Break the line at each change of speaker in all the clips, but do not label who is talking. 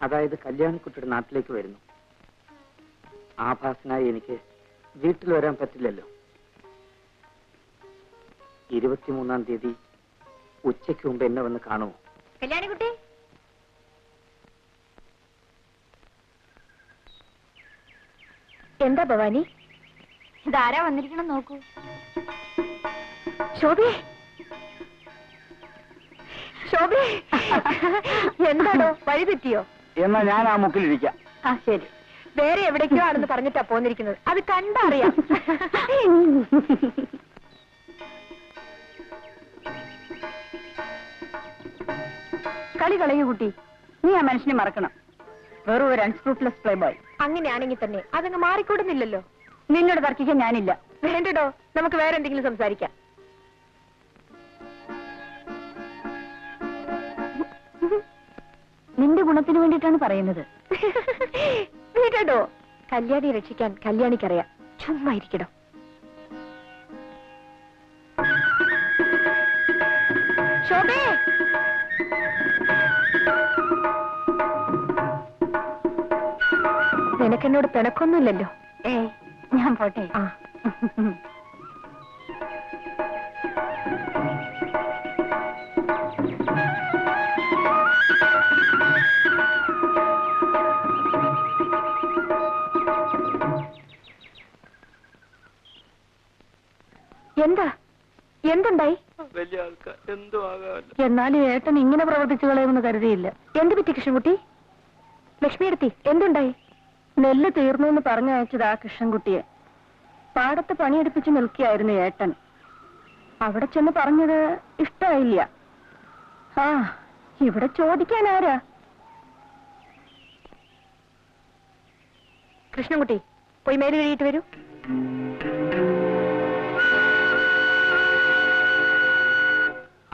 അതായത് കല്യാണിക്കുട്ടിയുടെ നാട്ടിലേക്ക് വരുന്നു. ആഭാസനായി എനിക്ക് വീട്ടിൽ വരാൻ പറ്റില്ലല്ലോ. 23-ാം തീയതി ഉച്ചയ്ക്ക് മുമ്പ് എന്നെ വന്ന് കാണുമോ?
കല്യാണിക്കുട്ടി, എന്താ ഭവാനി? ഇതാരാ വന്നിരിക്കണം നോക്കൂ. ശോഭേ, ശോഭേ, എന്താണോ വഴി തെറ്റിയോ?
എന്നാ ഞാൻ ആ മുക്കിലിരിക്കാം.
ആ ശരി, വേറെ എവിടേക്കോ ആണെന്ന് പറഞ്ഞിട്ടാ പോന്നിരിക്കുന്നത്. അത് കണ്ടറിയാം.
കളി കളയൂ കുട്ടി, നീ ആ മനുഷ്യനെ മറക്കണം. വെറും ഒരു അൺസ്ക്രൂപ്ലെസ് പ്ലേ ബോയ്.
അങ്ങനെയാണെങ്കിൽ തന്നെ അതങ്ങ് മാറിക്കൂടുന്നില്ലല്ലോ.
നിന്നോട് തർക്കിക്കാൻ ഞാനില്ല.
വേണ്ടടോ, നമുക്ക് വേറെ എന്തെങ്കിലും സംസാരിക്കാം.
നിന്റെ ഗുണത്തിന് വേണ്ടിയിട്ടാണ് പറയുന്നത്.
വീടോ, കല്യാണി രക്ഷിക്കാൻ കല്യാണിക്കറിയാം. ചുമ്മാ ഇരിക്കടോ. ശോഭേ, നിനക്കെന്നോട് പിണക്കൊന്നുമില്ലല്ലോ?
ഞാൻ പോട്ടെ.
ആ, എന്താ എന്തുണ്ടായി?
വലിയ ആൾക്കാർ എന്തോ ആകാമല്ലോ.
എന്നാലും ഏട്ടൻ ഇങ്ങനെ പ്രവർത്തിച്ചു കളയുമെന്ന് കരുതിയില്ല.
എന്ത് പറ്റി കൃഷ്ണൻകുട്ടി? ലക്ഷ്മിയെടുത്തി, എന്തുണ്ടായി?
നെല്ല് തീർന്നു എന്ന് പറഞ്ഞയച്ചത് ആ കൃഷ്ണൻകുട്ടിയെ. പാടത്ത് പണിയെടുപ്പിച്ച് നിൽക്കുകയായിരുന്നു ഏട്ടൻ. അവിടെ ചെന്ന് പറഞ്ഞത് ഇഷ്ടമായില്ല. ആ, ഇവിടെ ചോദിക്കാൻ ആരാ?
കൃഷ്ണൻകുട്ടി, പോയി മേല് കഴിയിട്ട് വരൂ.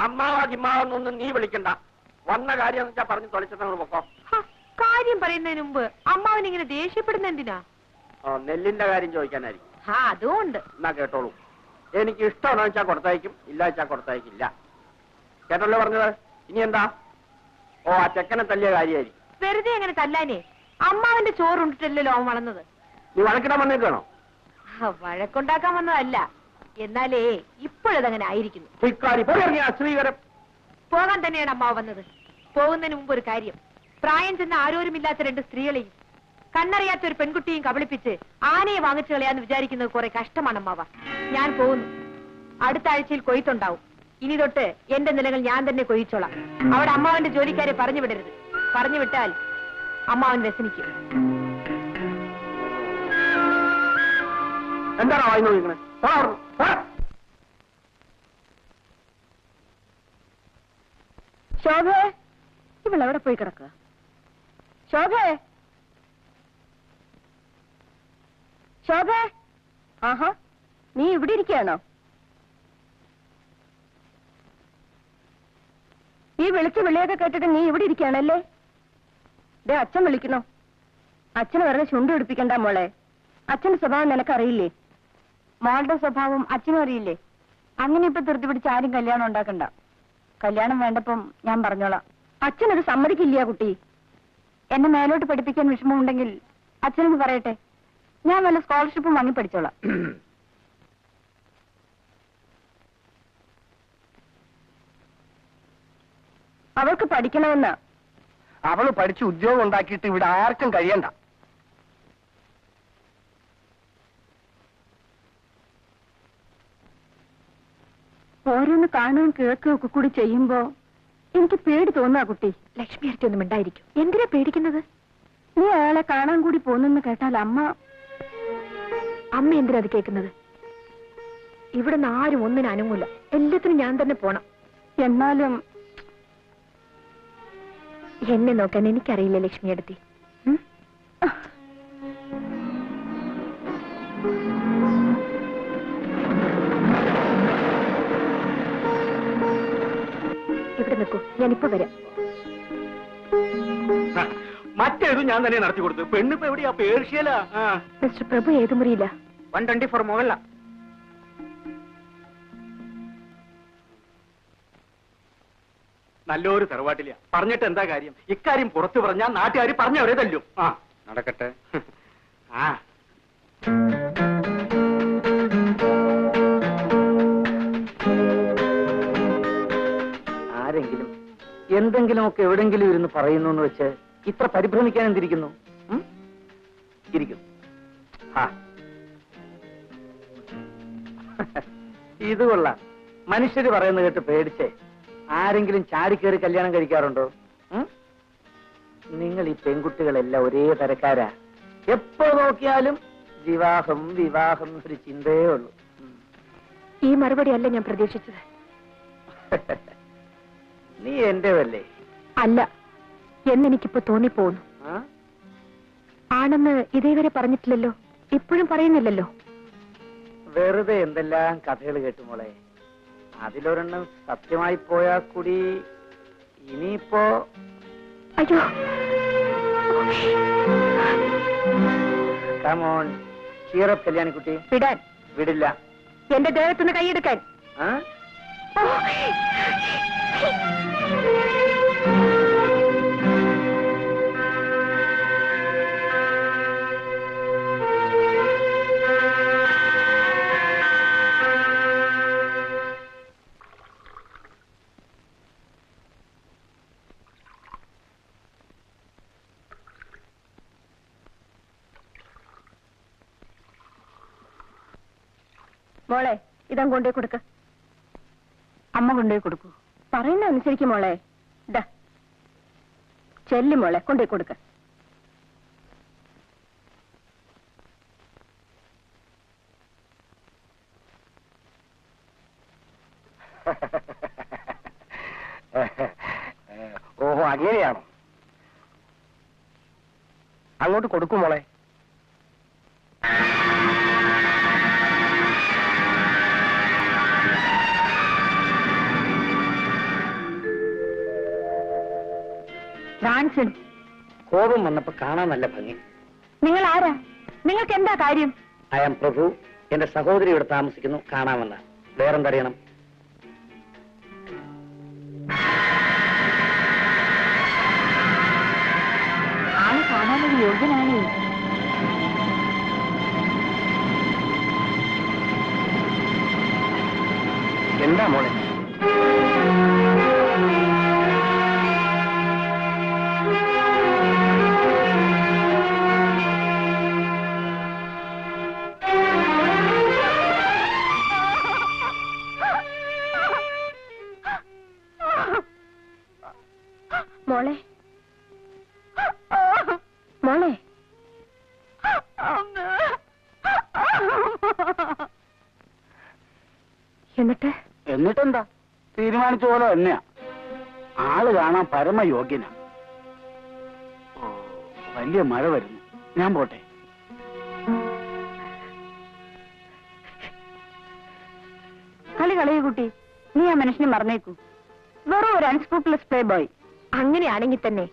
അമ്മാവാജിമ്മാവൊന്നും നീ വിളിക്കണ്ട. വന്ന കാര്യം വെച്ചാ പറഞ്ഞു തൊളിച്ചിട്ട് പൊക്കോ.
കാര്യം പറയുന്നതിന് മുമ്പ് അമ്മാവൻ ഇങ്ങനെ ദേഷ്യപ്പെടുന്ന എന്തിനാ?
നെല്ലിന്റെ കാര്യം ചോദിക്കാനായിരിക്കും.
ആ, അതുകൊണ്ട്.
എന്നാ കേട്ടോളൂ, എനിക്ക് ഇഷ്ടമാണോ വെച്ചാൽ കൊടുത്തയക്കും, ഇല്ല വെച്ചാൽ കൊടുത്തയക്കില്ല. കേട്ടല്ലോ പറഞ്ഞത്. ഇനി എന്താ? ഓ, ആ ചെക്കനെ തല്ലിയ കാര്യമായിരിക്കും.
വെറുതെ അങ്ങനെ തല്ലാനേ. അമ്മാവന്റെ ചോറുണ്ടിട്ടല്ലോ അവൻ വളർന്നത്.
നീ വഴക്കിടാൻ വന്നേക്കാണോ?
വഴക്കുണ്ടാക്കാൻ വന്നതല്ല. എന്നാലേ ഇപ്പോഴതങ്ങനെ ആയിരിക്കുന്നു.
ശ്രീകരം
പോകാൻ തന്നെയാണ് അമ്മാവ് വന്നത്. പോകുന്നതിന് മുമ്പ് ഒരു കാര്യം. പ്രായം ചെന്ന ആരോരുമില്ലാത്ത 2 സ്ത്രീകളെയും കണ്ണറിയാത്ത ഒരു പെൺകുട്ടിയും കബളിപ്പിച്ച് ആനയെ വാങ്ങിച്ചു കളയാന്ന് വിചാരിക്കുന്നത് കുറെ കഷ്ടമാണ് അമ്മാവ. ഞാൻ പോകുന്നു. അടുത്ത ആഴ്ചയിൽ കൊയ്ത്തുണ്ടാവും. ഇനി തൊട്ട് എന്റെ നിലകൾ ഞാൻ തന്നെ കൊയ്ച്ചോളാം. അവിടെ അമ്മാവന്റെ ജോലിക്കാരെ പറഞ്ഞു വിടരുത്. പറഞ്ഞു വിട്ടാൽ അമ്മാവൻ വ്യസനിക്കും.
എന്താണോ വായി നോക്കിക്കണേ?
ശോഭേ, ഇവളെവിടെ പോയി കിടക്കുക? ശോഭേ, ശോഭേ, ആഹാ, നീ ഇവിടെ ഇരിക്കുകയാണോ? ഈ വിളിച്ച് വിളിയൊക്കെ കേട്ടിട്ട് നീ ഇവിടെ ഇരിക്കുകയാണല്ലേ? ദേ, അച്ഛൻ വിളിക്കണോ? അച്ഛന് വെറുതെ ചുണ്ട് പിടിപ്പിക്കണ്ട മോളെ. അച്ഛന്റെ സ്വഭാവം നിനക്കറിയില്ലേ? മോളുടെ സ്വഭാവം അച്ഛനും അറിയില്ലേ? അങ്ങനെ ഇപ്പൊ ധൃതി പിടിച്ച് ആരും കല്യാണം ഉണ്ടാക്കണ്ട. കല്യാണം വേണ്ടപ്പം ഞാൻ പറഞ്ഞോളാം. അച്ഛനത് സമ്മതിക്കില്ല കുട്ടി. എന്നെ മേലോട്ട് പഠിപ്പിക്കാൻ വിഷമമുണ്ടെങ്കിൽ അച്ഛനൊന്ന് പറയട്ടെ. ഞാൻ വല്ല സ്കോളർഷിപ്പും വാങ്ങി പഠിച്ചോളാം. അവൾക്ക് പഠിക്കണമെന്ന്.
അവള് പഠിച്ച് ഉദ്യോഗം ഉണ്ടാക്കിയിട്ട് ഇവിടെ ആർക്കും കഴിയണ്ട.
ഓരോന്ന് കാണുകയും കേൾക്കുകയും ഒക്കെ കൂടി ചെയ്യുമ്പോ എനിക്ക് പേടി തോന്നുക കുട്ടി.
ലക്ഷ്മി അടുത്തൊന്നും ഉണ്ടായിരിക്കും. എന്തിനാ പേടിക്കുന്നത്?
നീ അയാളെ കാണാൻ കൂടി പോന്നെന്ന് കേട്ടാൽ അമ്മ
എന്തിനാ അത് കേൾക്കുന്നത്? ഇവിടുന്ന് ആരും ഒന്നിനും അനങ്ങൂല. എല്ലാത്തിനും ഞാൻ തന്നെ പോണം.
എന്നാലും
എന്നെ നോക്കാൻ എനിക്കറിയില്ല ലക്ഷ്മി അടുത്തി. ഇവിടെ നിൽക്കൂ, ഞാനിപ്പോ വരാം.
മറ്റേതും ഞാൻ തന്നെ നടത്തി കൊടുത്തു. പെണ്ണിപ്പോ എവിടെയാ? പേർഷ്യലാ.
മിസ്റ്റർ പ്രഭു ഏത് മുറിയില്ല?
124 മുകളില.
നല്ലൊരു തറവാട്ടില്ല. പറഞ്ഞിട്ട് എന്താ കാര്യം? ഇക്കാര്യം പുറത്തു പറഞ്ഞാൽ നാട്ടുകാർ പറഞ്ഞവരെ തല്ലും. ആ
നടക്കട്ടെ.
ആ
ആരെങ്കിലും എന്തെങ്കിലുമൊക്കെ എവിടെങ്കിലും ഇരുന്ന് പറയുന്നു എന്ന് വെച്ച് ഇത്ര പരിഭ്രമിക്കാൻ എന്തിരിക്കുന്നു? ഇരിക്കുന്നു. ഇത് കൊള്ളാം. മനുഷ്യര് പറയുന്നത് കേട്ട് പേടിച്ചേ ആരെങ്കിലും ചാടിക്കേറി കല്യാണം കഴിക്കാറുണ്ടോ? നിങ്ങൾ ഈ പെൺകുട്ടികളെല്ലാം ഒരേ തരക്കാരാ. എപ്പോ നോക്കിയാലും വിവാഹം വിവാഹം ഒരു ചിന്തയേ ഉള്ളൂ.
ഈ മറുപടി അല്ല ഞാൻ പ്രതീക്ഷിച്ചത്.
നീ എന്റേതല്ലേ?
അല്ല എന്നെനിക്കിപ്പോ തോന്നിപ്പോന്നു. ആണെന്ന് ഇതേവരെ പറഞ്ഞിട്ടില്ലല്ലോ, ഇപ്പോഴും പറയുന്നില്ലല്ലോ.
വെറുതെ എന്തെല്ലാം കഥകൾ കേട്ടു മോളെ. അതിലൊരെണ്ണം സത്യമായി പോയാൽ കൂടി ഇനിയിപ്പോ
അയ്യോ
കമോൺ ചീറപ്പ് കല്യാണിക്കുട്ടി.
വിടാൻ.
വിടില്ല.
എന്റെ ദേഹത്തുനിന്ന് കൈയെടുക്കാൻ.
മോളെ ഇതം കൊണ്ടേ കൊടുക്ക.
അമ്മ കൊണ്ടുപോയി കൊടുക്കൂ.
പറയുന്ന അനുസരിക്കും മോളെ. ദാ ചെല്ലു മോളെ, കൊണ്ടേ കൊടുക്ക.
ഓഹോ, അങ്ങനെയാണോ? അങ്ങോട്ട് കൊടുക്കും മോളെ.
ഫ്രാൻസിൻ,
കോപം വന്നപ്പോ കാണാൻ നല്ല ഭംഗി.
നിങ്ങൾ ആരാ? നിങ്ങൾക്ക് എന്താ കാര്യം?
ഐ ആം പ്രഭു. എന്റെ സഹോദരി ഇവിടെ താമസിക്കുന്നു, കാണാമെന്ന. വേറെന്തറിയണം?
ആള് കാണാനൊരു യോഗ്യനാണേ.
എന്താ മോളെ?
മോളെ മോളെ
എന്നിട്ടെന്താ? തീരുമാനിച്ച പോലെ തന്നെയാ. ആള് കാണാൻ പരമയോഗ്യനാ. വലിയ മഴ വരുന്നു, ഞാൻ പോട്ടെ.
കളി കളയൂ കുട്ടി. നീ ആ മനുഷ്യനെ മറന്നേക്കൂ. വെറും ഒരു അൺസ്ക്രൂപ്ലെസ് പ്ലേ ബോയ്.
അങ്ങനെയാണെങ്കിൽ തന്നെ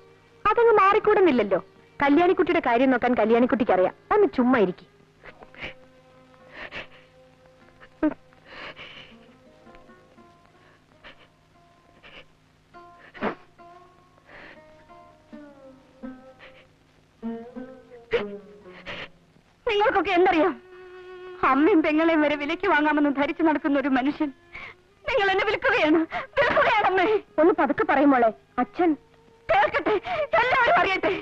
അതങ്ങ് മാറിക്കൂടുന്നില്ലല്ലോ. കല്യാണിക്കുട്ടിയുടെ കാര്യം നോക്കാൻ കല്യാണിക്കുട്ടിക്ക് അറിയാം. ഒന്ന് ചുമ്മാ ഇരിക്കും.
നിങ്ങൾക്കൊക്കെ എന്തറിയാം? അമ്മയും പെങ്ങളെയും വരെ വിലയ്ക്ക് വാങ്ങാമെന്ന് ധരിച്ചു നടക്കുന്ന ഒരു മനുഷ്യൻ നിങ്ങൾ എന്നെ വിൽക്കുകയാണ്. വിൽക്കുകയാണമ്മേ. ഒന്ന് പതുക്കെ പറയുമോളെ. അച്ഛൻ കേൾക്കട്ടെ, എല്ലാവരും അറിയട്ടെ.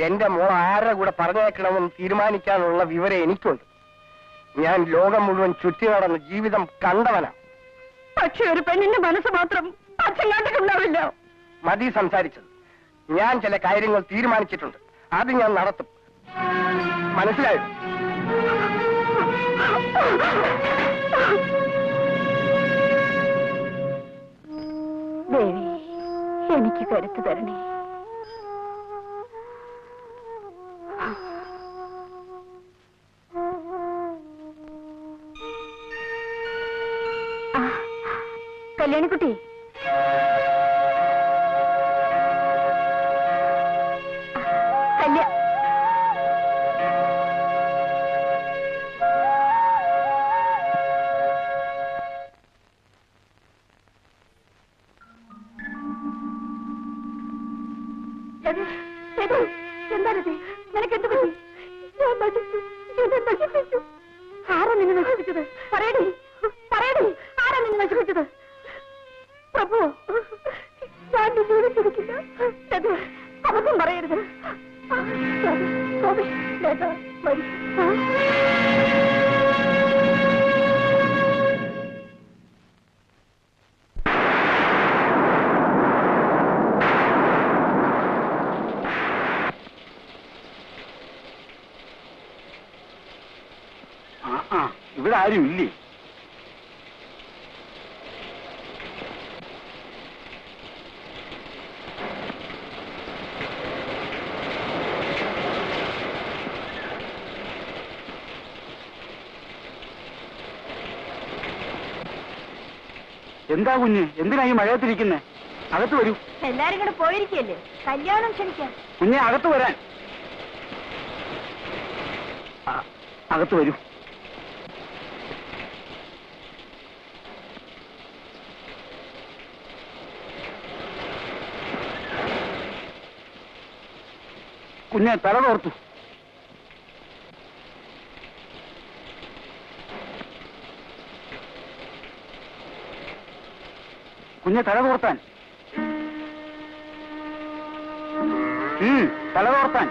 എന്റെ മോൾ ആരുടെ കൂടെ പറഞ്ഞേക്കണമെന്ന് തീരുമാനിക്കാനുള്ള വിവരം എനിക്കുണ്ട്. ഞാൻ ലോകം മുഴുവൻ ചുറ്റി നടന്ന ജീവിതം കണ്ടവനാ.
പക്ഷെ ഒരു പെണ്ണിന്റെ മനസ്സ് മാത്രം അച്ഛൻ കണ്ടിട്ടുണ്ടാവില്ല.
മതി സംസാരിച്ചത്. ഞാൻ ചില കാര്യങ്ങൾ തീരുമാനിച്ചിട്ടുണ്ട്. അത് ഞാൻ നടത്തും. മനസ്സിലായോ?
ദേവി, എനിക്ക് കരുത്ത് തരണേ. കല്യാണിക്കുട്ടി, എന്താണിത്? നിനക്ക് എന്ത് പറ്റി? ഞാൻ നശിച്ചു. എന്നെ നശിപ്പിച്ചു. ആരാ നിന്നെ നശിപ്പിച്ചത്? പറയടി, പറയടി, ആരാ നിന്നെ നശിപ്പിച്ചത്? പ്രഭു, ഞാൻ ജീവിച്ചിരിക്കില്ല. അബദ്ധം പറയരുത്. സ്വാമി, ലേഖ മരിച്ചു.
ഇവിടെ ആരും ഇല്ലേ? എന്താ കുഞ്ഞ്, എന്തിനാ ഈ മഴയത്തിരിക്കുന്നേ? അകത്ത് വരൂ.
എല്ലാരും കൂടെ പോയിരിക്കല്ലേ, കല്യാണം ക്ഷണിക്കാൻ.
കുഞ്ഞെ, അകത്ത് വരാൻ. അകത്ത് വരൂ. കുഞ്ഞെ, തല തോർത്തു. കുഞ്ഞെ, തല തോർത്താൻ. തല തോർത്താൻ.